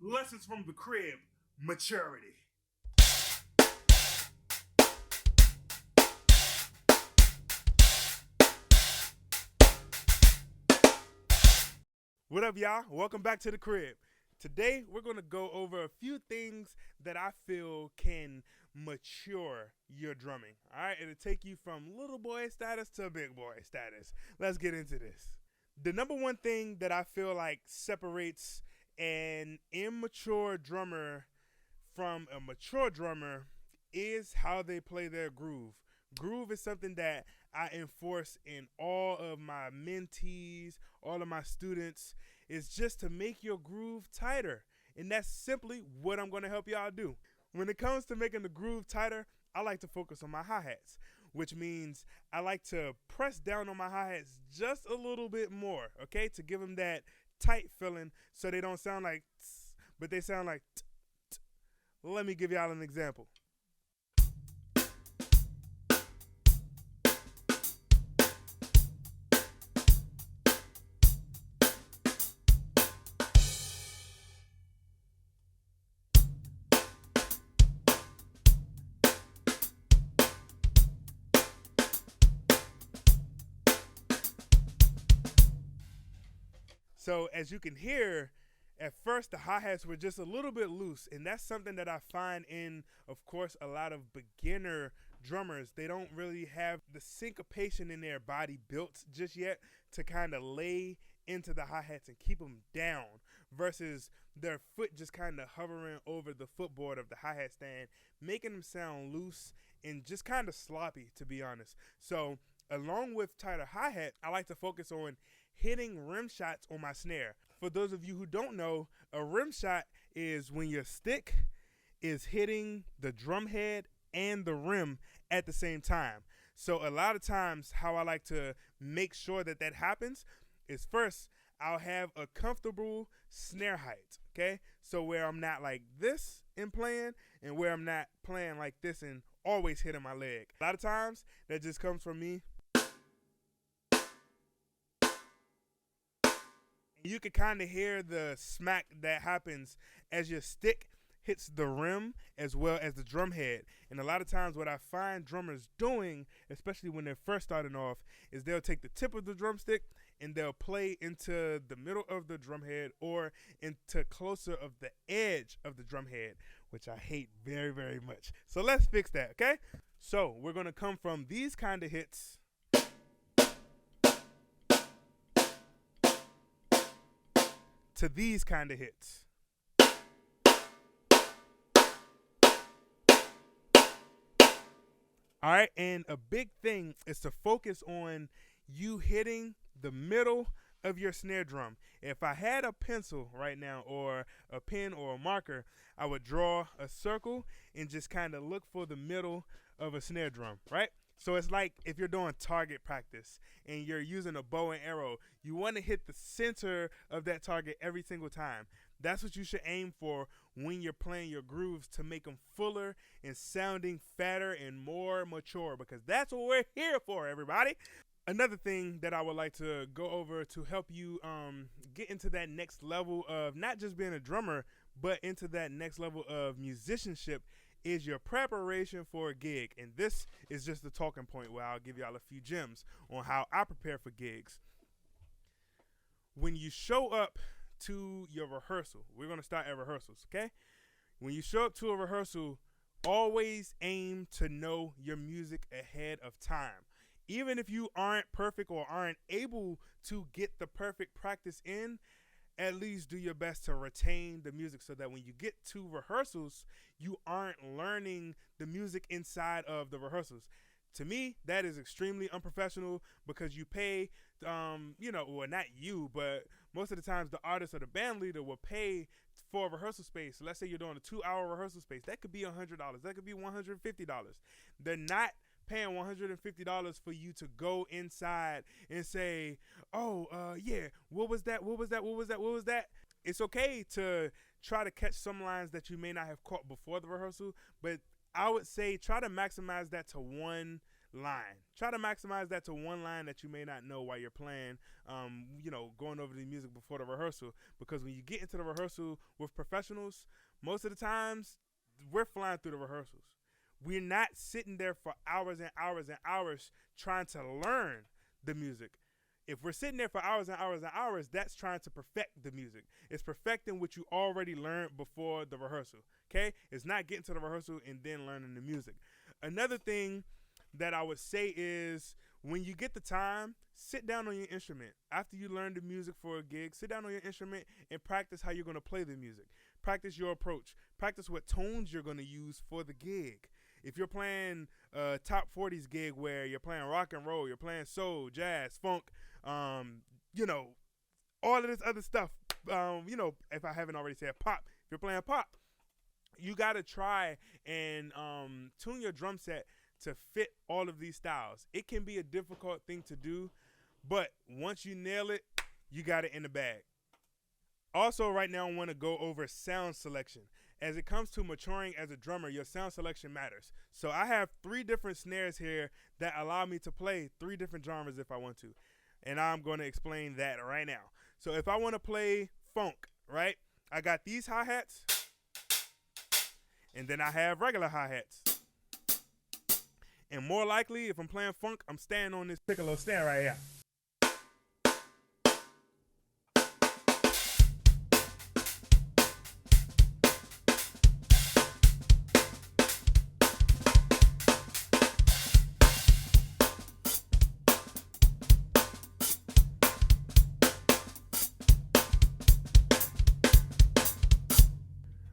Lessons from the Crib, maturity. What up, y'all? Welcome back to the crib. Today, we're going to go over a few things that I feel can mature your drumming. All right, it'll take you from little boy status to big boy status. Let's get into this. The number one thing that I feel like separates an immature drummer from a mature drummer is how they play their groove. Groove is something that I enforce in all of my mentees, all of my students, is just to make your groove tighter. And that's simply what I'm going to help y'all do. When it comes to making the groove tighter, I like to focus on my hi-hats, which means I like to press down on my hi-hats just a little bit more, okay, to give them that tight feeling so they don't sound like tss, but they sound like t, t. Let me give y'all an example. So as you can hear, at first the hi-hats were just a little bit loose, and that's something that I find in, of course, a lot of beginner drummers. They don't really have the syncopation in their body built just yet to kind of lay into the hi-hats and keep them down versus their foot just kind of hovering over the footboard of the hi-hat stand, making them sound loose and just kind of sloppy, to be honest. So along with tighter hi-hat, I like to focus on hitting rim shots on my snare. For those of you who don't know, a rim shot is when your stick is hitting the drum head and the rim at the same time. So a lot of times how I like to make sure that that happens is first I'll have a comfortable snare height, okay? So where I'm not like this in playing and where I'm not playing like this and always hitting my leg. A lot of times that just comes from me. You can kind of hear the smack that happens as your stick hits the rim as well as the drum head. And a lot of times what I find drummers doing, especially when they're first starting off, is they'll take the tip of the drumstick and they'll play into the middle of the drum head or into closer of the edge of the drum head, which I hate very, very much. So let's fix that, okay? So we're going to come from these kind of hits to these kind of hits. All right, and a big thing is to focus on you hitting the middle of your snare drum. If I had a pencil right now or a pen or a marker, I would draw a circle and just kind of look for the middle of a snare drum, right? So it's like if you're doing target practice and you're using a bow and arrow, you want to hit the center of that target every single time. That's what you should aim for when you're playing your grooves, to make them fuller and sounding fatter and more mature, because that's what we're here for, everybody. Another thing that I would like to go over to help you get into that next level of not just being a drummer, but into that next level of musicianship is your preparation for a gig. And this is just the talking point where I'll give y'all a few gems on how I prepare for gigs. When you show up to your rehearsal, we're going to start at rehearsals, okay? When you show up to a rehearsal, always aim to know your music ahead of time. Even if you aren't perfect or aren't able to get the perfect practice in, at least do your best to retain the music so that when you get to rehearsals, you aren't learning the music inside of the rehearsals. To me, that is extremely unprofessional because you pay, well, not you, but most of the times the artist or the band leader will pay for a rehearsal space. So let's say you're doing a 2-hour rehearsal space. That could be $100. That could be $150. They're not paying $150 for you to go inside and say, yeah, what was that? It's okay to try to catch some lines that you may not have caught before the rehearsal, but I would say try to maximize that to one line. Try to maximize that to one line that you may not know while you're playing, going over the music before the rehearsal. Because when you get into the rehearsal with professionals, most of the times we're flying through the rehearsals. We're not sitting there for hours and hours and hours trying to learn the music. If we're sitting there for hours and hours and hours, that's trying to perfect the music. It's perfecting what you already learned before the rehearsal. Okay? It's not getting to the rehearsal and then learning the music. Another thing that I would say is when you get the time, sit down on your instrument. After you learn the music for a gig, sit down on your instrument and practice how you're going to play the music. Practice your approach. Practice what tones you're going to use for the gig. If you're playing a top 40s gig where you're playing rock and roll, you're playing soul, jazz, funk, all of this other stuff, if I haven't already said pop, if you're playing pop, you got to try and tune your drum set to fit all of these styles. It can be a difficult thing to do, but once you nail it, you got it in the bag. Also, right now, I want to go over sound selection. As it comes to maturing as a drummer, your sound selection matters. So I have 3 different snares here that allow me to play 3 different genres if I want to. And I'm going to explain that right now. So if I want to play funk, right, I got these hi-hats, and then I have regular hi-hats. And more likely, if I'm playing funk, I'm staying on this piccolo snare right here.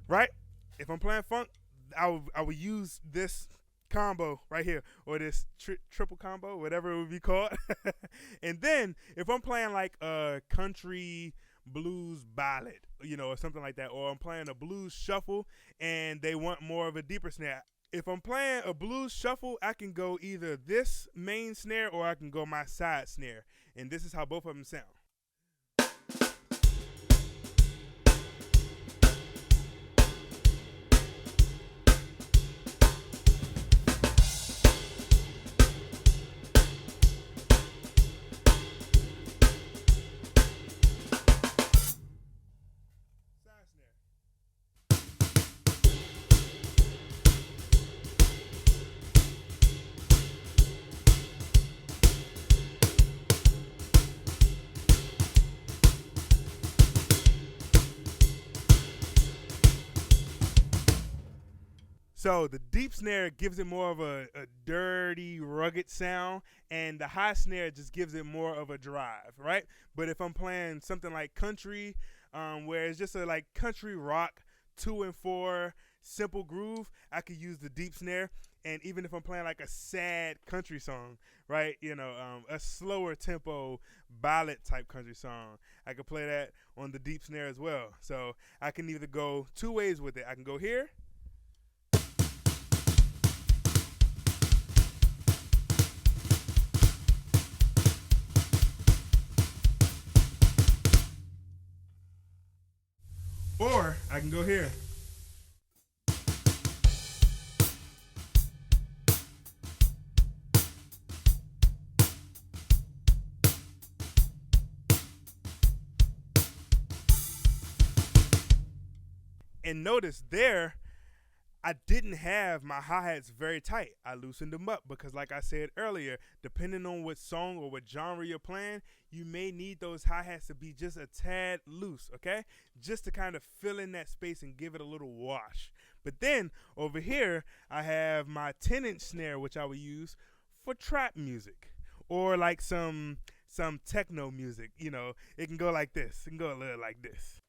Right? If I'm playing funk, I would use this combo right here, or this triple combo, whatever it would be called. And then if I'm playing like a country blues ballad, or something like that, or I'm playing a blues shuffle and they want more of a deeper snare. If I'm playing a blues shuffle, I can go either this main snare or I can go my side snare. And this is how both of them sound. So the deep snare gives it more of a dirty, rugged sound, and the high snare just gives it more of a drive, right? But if I'm playing something like country, where it's just a like country rock 2 and 4 simple groove, I could use the deep snare. And even if I'm playing like a sad country song, right, a slower tempo ballad type country song, I could play that on the deep snare as well. So I can either go 2 ways with it. I can go here. Or I can go here. And notice there, I didn't have my hi-hats very tight. I loosened them up because, like I said earlier, depending on what song or what genre you're playing, you may need those hi-hats to be just a tad loose, okay? Just to kind of fill in that space and give it a little wash. But then over here, I have my 10-inch snare, which I would use for trap music or like some techno music. It can go like this. It can go a little like this.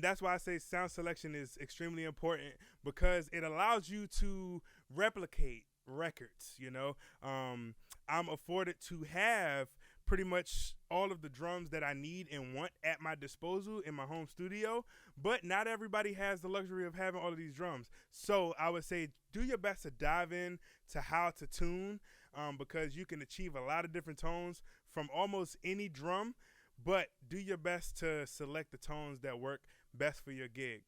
that's why I say sound selection is extremely important, because it allows you to replicate records. I'm afforded to have pretty much all of the drums that I need and want at my disposal in my home studio, but not everybody has the luxury of having all of these drums. So I would say do your best to dive in to how to tune, because you can achieve a lot of different tones from almost any drum, but do your best to select the tones that work best for your gig.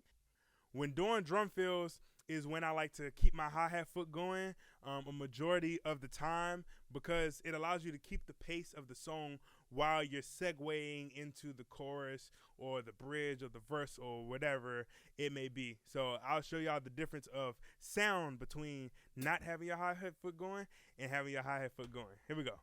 When doing drum fills is when I like to keep my hi-hat foot going a majority of the time, because it allows you to keep the pace of the song while you're segueing into the chorus or the bridge or the verse or whatever it may be. So I'll show y'all the difference of sound between not having your hi-hat foot going and having your hi-hat foot going. Here we go.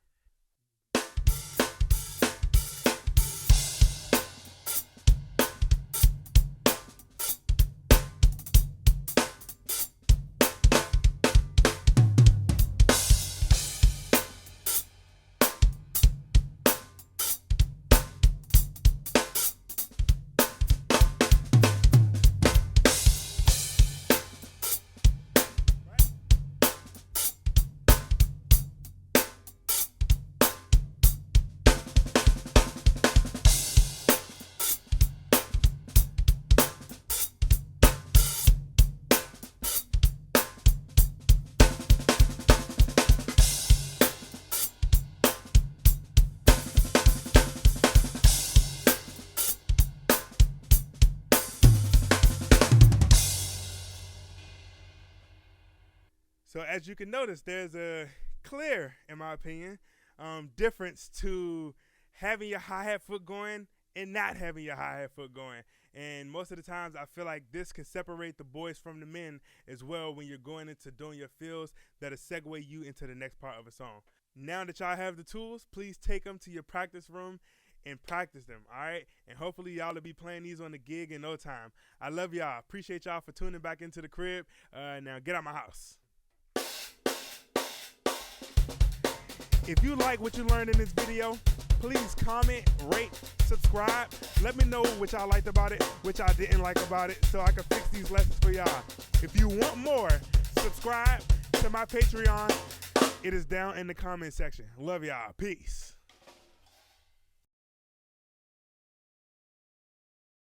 So as you can notice, there's a clear, in my opinion, difference to having your hi-hat foot going and not having your hi-hat foot going. And most of the times I feel like this can separate the boys from the men as well when you're going into doing your fills that'll segue you into the next part of a song. Now that y'all have the tools, please take them to your practice room and practice them, all right? And hopefully y'all will be playing these on the gig in no time. I love y'all. Appreciate y'all for tuning back into the crib. Now get out my house. If you like what you learned in this video, please comment, rate, subscribe. Let me know what y'all liked about it, what y'all didn't like about it, so I can fix these lessons for y'all. If you want more, subscribe to my Patreon. It is down in the comment section. Love y'all. Peace.